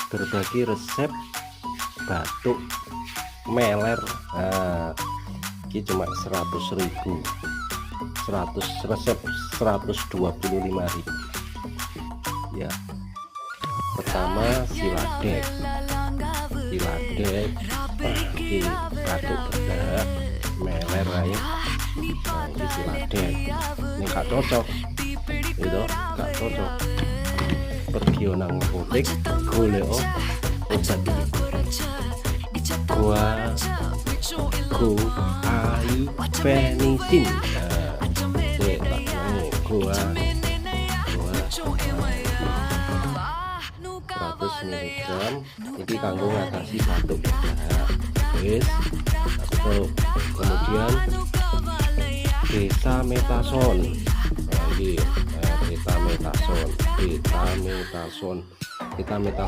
berbagi resep batuk meler. Nah, ini cuma 100.000, 100 resep 125.000 ya. Pertama siladek ini batuk bedak meler aja. Nah, ini siladek ini gak cocok itu, gak cocok. Pergi nang apotek golek obat go ai penisin. Gua 100 mg ini kanggo ngatasi batuk bedak. Wis kemudian betametason. Nah, ini betametason